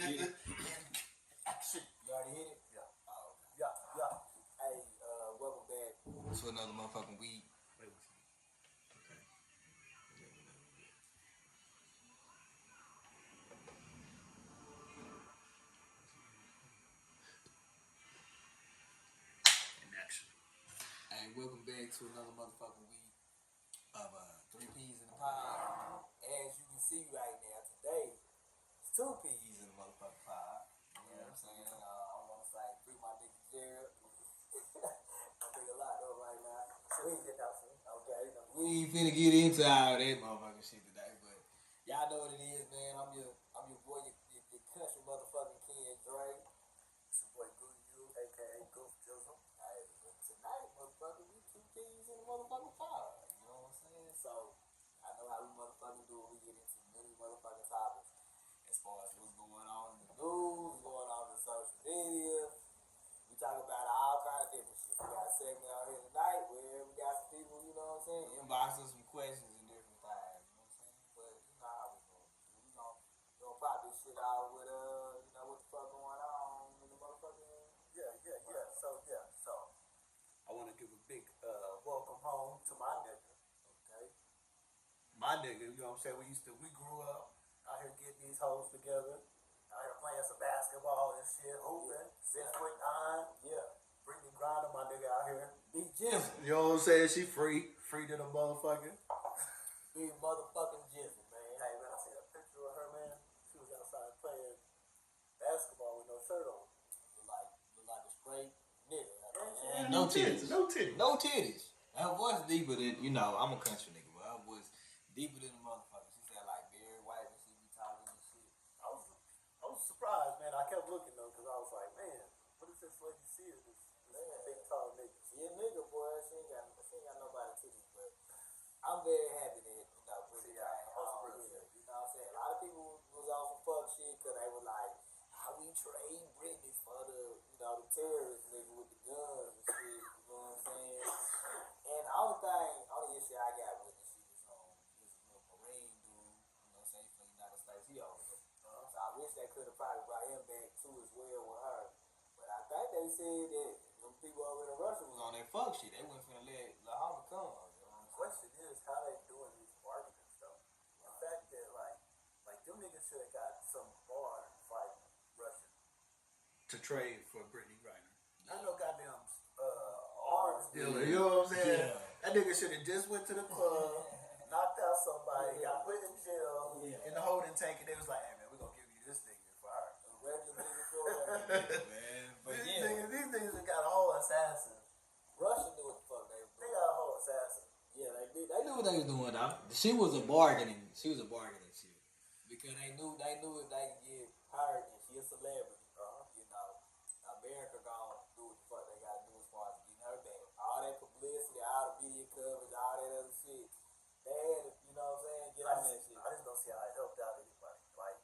Shit. You already hit it? Yeah. Oh, okay. Yeah. Hey, welcome back to another motherfucking week. Okay. In action. Hey, welcome back to another motherfucking week of Three Peas in the Pod. As you can see right now, today it's two peas in the motherfucking pod. You know what I'm saying? I want to say free my nigga Jared. I think a lot though right now. So we can get out soon. Okay. We ain't finna get into all that motherfucking shit today, but y'all know what it is, man. I'm your boy, your country motherfucking Ken Dre. It's your boy Goody U, aka Goof Jizzle. Hey, tonight, motherfucker, we two peas in the motherfucking pod. You know what I'm saying? So I know how we motherfucking do it. We get into many motherfucking topics as far as what's going on in the news, what's going on in social media. We talk about all kind of different shit. We got a segment out here tonight where we got some people, you know what I'm saying, inboxing some questions and different things. You know what I'm saying? But you know how we doing. We gonna pop this shit out with you know what the fuck going on in the motherfucking. So I want to give a big welcome home to my nigga. Okay. My nigga, you know what I'm saying? We grew up out here getting these hoes together, out here playing some basketball and shit, hooping, 6'9". Yeah. Brittany Griner, my nigga out here. Big Jizzle. You know what I'm saying? She free to the motherfucker. Big motherfucking Jizzle, man. Hey man, I seen a picture of her, man. She was outside playing basketball with no shirt on. Look like a straight nigga. And no titties. No titties. Her voice deeper than, you know, I'm a country nigga, but her voice deeper than a motherfucker. She said like Barry White when she be talking and shit. I was surprised, man. I kept looking though, cause I was like, man, what is this lady see? This big tall nigga. She a nigga, boy. She ain't got nobody titties, but I'm very happy that, you know, Brittany came home here. You know what I'm saying? A lot of people was on some fuck shit because they were like, how we trade Brittany for the, you know, the terrorist nigga with the guns and shit. You know what I'm saying? And the only issue I got with it, she was this little Marine dude, you know what I'm saying, for the United States. He over there. So I wish they could have probably brought him back too as well with her. But I think they said that them people over in Russia was on that fuck shit. They wasn't finna let Lahoma come. You know what I'm The question is, how they doing these bargains though? The fact that like them niggas should have got some bar fight Russia to trade for Brittany Griner. I know goddamn arms dealer. You know what I'm saying? Yeah. That nigga should have just went to the club, knocked out somebody, got put in jail in the holding tank, and they was like, "Hey man, we're gonna give you this nigga for her." A regular nigga for a regular nigga, man. But These niggas have got a whole assassin. Russia knew what the fuck they was They doing. got a whole assassin. Yeah, they did. They knew what they was doing, though. She was a bargaining shit because they knew if they could get her and she a celebrity. You know, America gonna do what the fuck they gotta do as far as getting her back. All that publicity, all the media coverage, all that other shit. They had to, you know what I'm saying, get on that shit. I just don't see how it helped out anybody. Like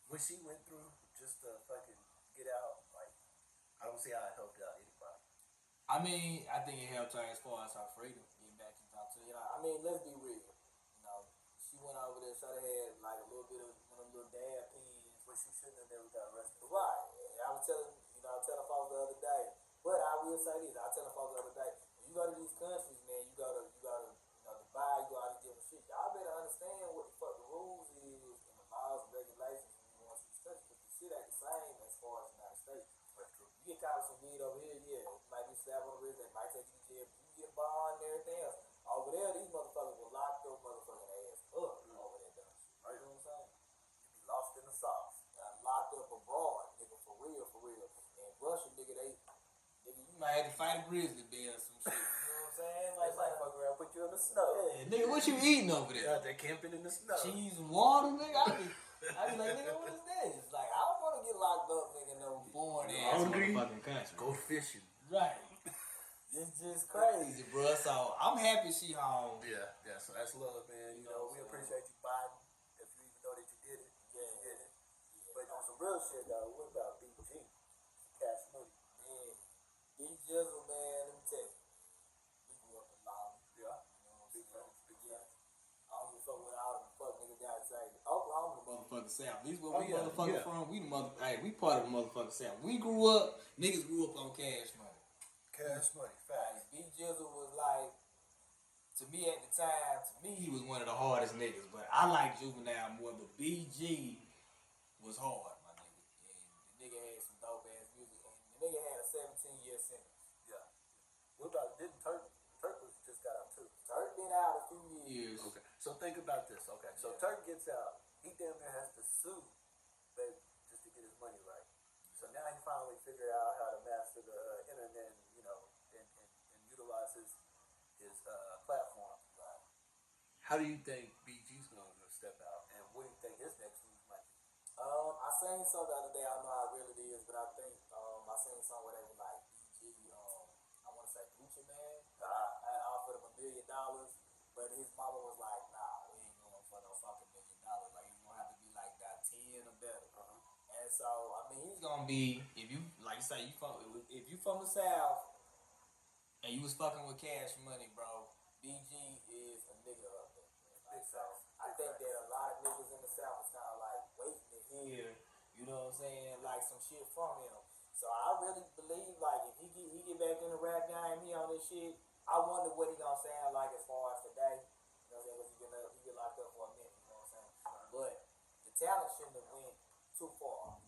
what she went through just to fucking get out. Like I don't see how it helped out anybody. I mean, I think it helped her as far as her freedom, getting back to talk to you know. I mean, let's be real. You know, she went over there, so they had like a little bit of one of them little dab pins, But she shouldn't have never got arrested. right? And I was telling, you know, I was telling folks the other day. But I will say this: I was telling folks the other day. When you go to these countries, man, you go to, you know, Dubai, you go all these different shit. Y'all better understand what the fuck the rules is and the laws and regulations when you go to these countries. Because the shit ain't the same as far as the United States. You get caught with some weed over here, yeah, it might be slap on the wrist, they might take you to jail, but you get a bond and everything else. Over there, these motherfuckers will lock your motherfucking ass up over that dumb shit. You know what I'm saying? You be lost in the sauce. Got locked up abroad, nigga, for real. And Russia, nigga, you might have to fight a grizzly bear or some shit. You know what I'm saying? Like fuck around, put you in the snow. Yeah, nigga, what you eating over there? Yeah, they're camping in the snow. Cheese and water, nigga. I be like, nigga, what is this? Like, I don't want to get locked up, nigga, no foreign ass Hungry? motherfucking country. Go fishing. Right. It's just crazy, bro. So I'm happy she home. Yeah. So that's love, man. You know, we appreciate you, Biden. If you even know that you did it, you did it. But on some real shit, though, what about BG? Cash Money. Man, Big Jizzle, man, let me tell you. We grew up in Long. Yeah. You know what I'm saying? Big facts. I don't give a fuck what all the fuck niggas got to say. Oklahoma, the motherfucker motherfucking South. At least where we motherfucking from, we the we part of the motherfucking South. We grew up, niggas grew up on Cash Money. Cash Money, facts. B Jizzle was like, to me at the time, he was one of the hardest niggas. But I like Juvenile more, but BG was hard, my nigga. And the nigga had some dope ass music. And the nigga had a 17-year sentence. Yeah. What about, didn't Turk was just got out too? Turk been out a few years. Okay. So think about this. Okay. So Turk gets out. He damn near has to sue baby just to get his money right. So now he finally figured out how to master the internet, you know, and utilize his platform. Right. How do you think BG's going to step out, and what do you think his next move might be? I seen some the other day. I don't know how real it is, but I think I seen some where they were like BG. I want to say Gucci Man. I offered him $1 million, but his mama was like, "Nah, we ain't going for no fucking $1 million. Like it's gonna have to be like that 10 or better." And so I mean, he's gonna be, if you like you say if you from the South and you was fucking with Cash Money, bro. BG is a nigga up there. Like, so I think that a lot of niggas in the South is kind of like waiting to hear, you know what I'm saying, like some shit from him. So I really believe like if he get back in the rap game, he on this shit. I wonder what he gonna sound like as far as today. You know what I'm saying? Cause he get locked up for a minute. You know what I'm saying? But the talent shouldn't have went too far.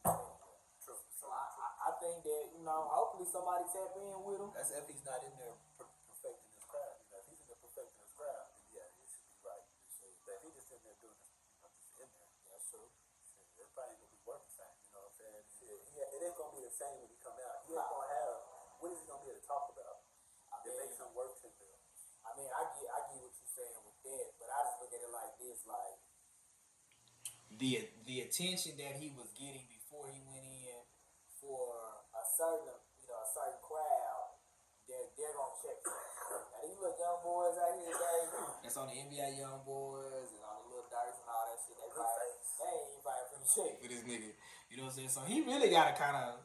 True. So I think that, you know, hopefully somebody tap in with him. That's if he's not in there perfecting his craft. You know, if he's in there perfecting his craft, then yeah, it should be right. But if he's just in there doing this, you know, just in there, that's true. It probably ain't gonna be worth the same. You know what I'm saying? It ain't gonna be the same when he come out. He ain't gonna have. What is he gonna be able to talk about? That makes him worth $10 billion. I mean, I get what you're saying with that, but I just look at it like this, like the attention that he was getting before he went in for a certain crowd, they're gonna check for him. Now these little young boys out here today, that's on the NBA young boys and all the little darks and all that shit, they ain't probably finna check for this nigga. You know what I'm saying? So he really gotta kinda,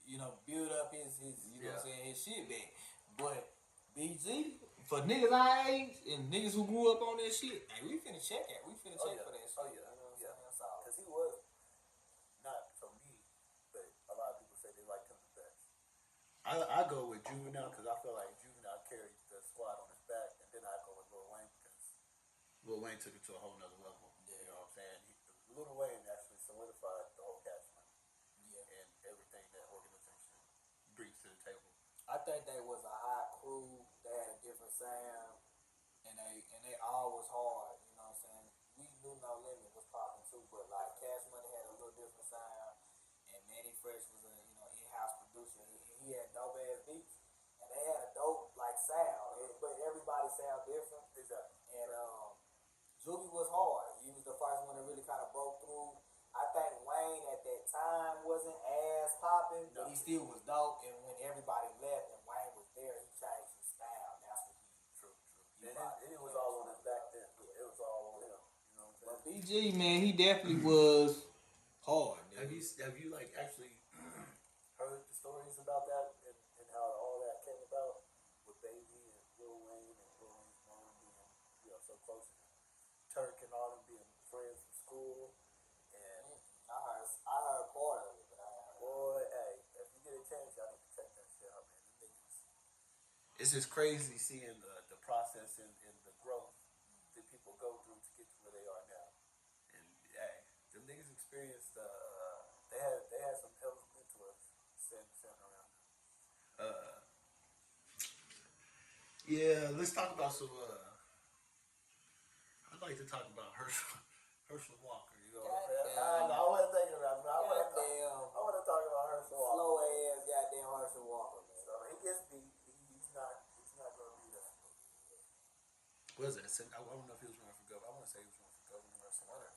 you know, build up his you know what I'm saying, his shit back. But BG, for niggas our age and niggas who grew up on that shit, hey, we finna check it. We finna check for that shit. Oh yeah. You know what I'm saying? So, because he was not for me, but a lot of people say they liked him the best. I go with Juvenile because I feel like Juvenile carried the squad on his back, and then I go with Lil Wayne because Lil Wayne took it to a whole nother level. Yeah. You know what I'm saying? Lil Wayne actually solidified the whole Cash Money. Yeah. And everything that organization brings to the table. I think they was a hot crew. They had a different sound, and they all was hard. You know what I'm saying? We knew No Limit was popping too, but like Cash Money had a little different sound, and Manny Fresh was a in-house producer. He had dope ass beats, and they had a dope like sound, but everybody sound different. Exactly. And Juvie was hard. He was the first one that really kind of broke through. I think Wayne at that time wasn't as popping, but he still was dope. And when everybody left and Wayne was there, he changed his style. That's what True. And it was all on his back then. It was all on him. You know what I'm saying? But BG, man, he definitely was hard. Have you like actually heard the stories about that and how all that came about with Baby and Lil Wayne and Lil Wayne's mom being, you know, so close to Turk and all them being friends from school? I heard part of it, but I heard. Boy, hey, if you get a chance, y'all need to check that shit out, man. Them niggas. It's just crazy seeing the process and the growth that people go through to get to where they are now. And hey, them niggas experienced. They had some hell of mentors sitting around them. Yeah, let's talk about some. I'd like to talk about Herschel Walker. You know what I'm saying? I wasn't thinking about it. I want to talk about Herschel Walker. Slow ass goddamn Herschel Walker, man. So he gets beat. He's not going to beat us. What is it? I don't know if he was running for governor. I want to say he was running for governor or something.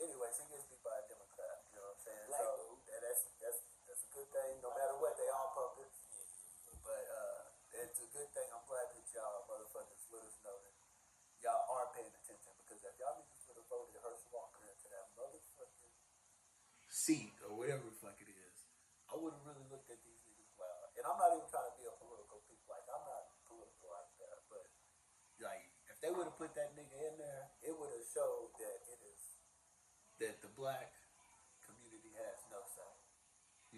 Anyways, he gets beat by a Democrat. You know what I'm saying? Black so that's a good thing. No matter what, they all puppets. But it's a good thing. I'm glad that y'all motherfuckers let us know that y'all are paying attention, because if y'all niggas would have voted Herschel Walker into that motherfucking seat or whatever the fuck it is, I would have really looked at these niggas wild. And I'm not even trying to be a political people. Like, I'm not political like that. But like, if they would have put that nigga in there, it would have showed that the black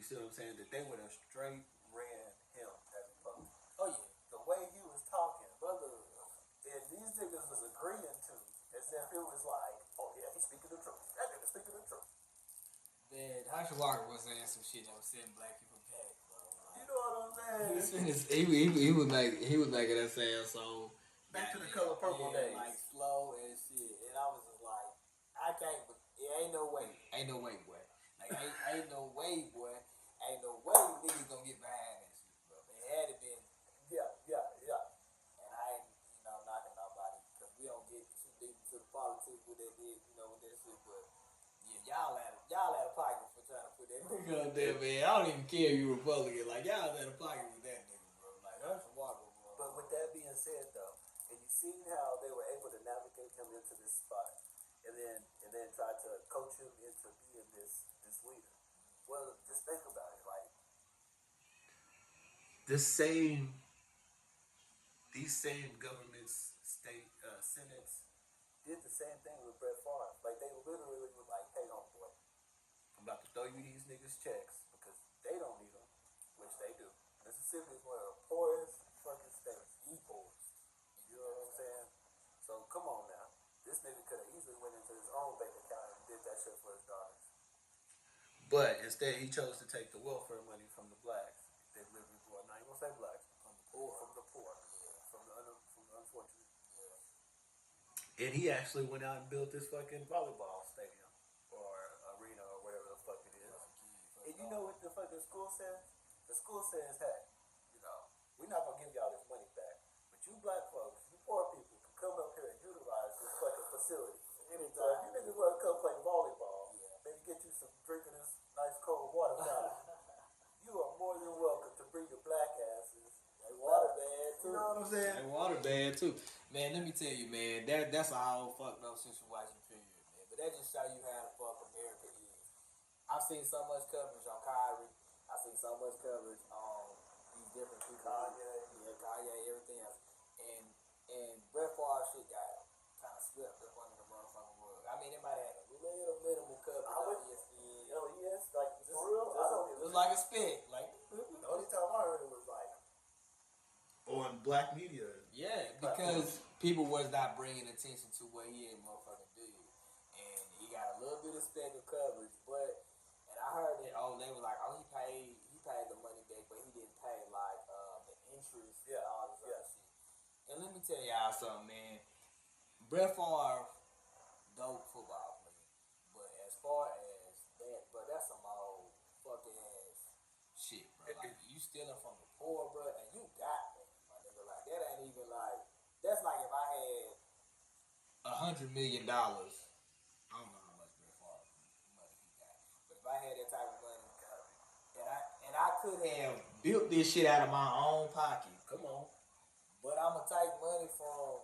see what I'm saying? That they would have straight ran him as a public. Oh yeah. The way he was talking, brother, and these niggas was agreeing to, as if it was like, oh yeah, he's speaking the truth. That nigga speaking the truth. Then Herschel Walker was saying some shit that was setting black people back, bro. Like, you know what I'm saying? He was making that sound so back to the Color Purple days, like slow and shit. And I was just like, I can't. It ain't no way. Ain't no way, boy. Like ain't no way, boy. Ain't no way niggas gonna get behind that shit, bro. It had it been. Yeah. And I ain't, knocking nobody because we don't get too deep into the politics with that, with that shit. But yeah, y'all had a pocket for trying to put that nigga up there, man. I don't even care if you Republican. Like y'all had a pocket with that nigga, bro. Like Herschel Walker, bro. But with that being said, though, and you seen how they were able to navigate him into this spot, and then try to coach him into being this leader. Well, just think about it, like these same governments, state senates, did the same thing with Brett Favre. Like they literally were like, "Hey, homeboy, I'm about to throw you these niggas checks because they don't need them," which they do. Mississippi is one of the poorest fucking states, the poorest. You know what I'm saying? So come on now, this nigga could have easily went into his own bank account and did that shit for his daughters. But instead, he chose to take the welfare money from the blacks. They live in poor. Now you gonna say blacks? From the poor, from the unfortunate. Yeah. And he actually went out and built this fucking volleyball stadium or arena or whatever the fuck it is. And you know what the fucking school says? The school says, "Hey, we're not gonna give y'all this money back, but you black folks, you poor people, can come up here and utilize this fucking facility. Anytime you niggas want to come play volleyball, maybe get you some drinking this nice cold water fountain. You are more than welcome to bring your black asses. They water bad too. You know what I'm saying? They water bad too. Man, let me tell you, man, that's a whole fucked up situation period, man. But that just show you how the fuck America is. I've seen so much coverage on Kyrie. I've seen so much coverage on these different people. Kanye, everything else. And Brett Favre shit got kind of swept up under the motherfucking rug. I mean, it might have had a little minimal coverage on ESPN. Oh yes, like for real. It was like a spit. Like the only time I heard it was like on black media. Yeah, because people was not bringing attention to what he had motherfucking did, and he got a little bit of spectral coverage. But and I heard that they were like, he paid the money back, but he didn't pay like the interest and all this other shit. And let me tell y'all something, man. Brett Favre, dope football player, but as far as that, bro, that's some old fucking ass shit, bro. Like you stealing from the poor, bro, and you got that, my nigga. Like that ain't even like that's like if I had $100 million. I don't know how much Brett Favre money he got, but if I had that type of money, and I could have built this shit out of my own pocket. Come on. But I'ma take money from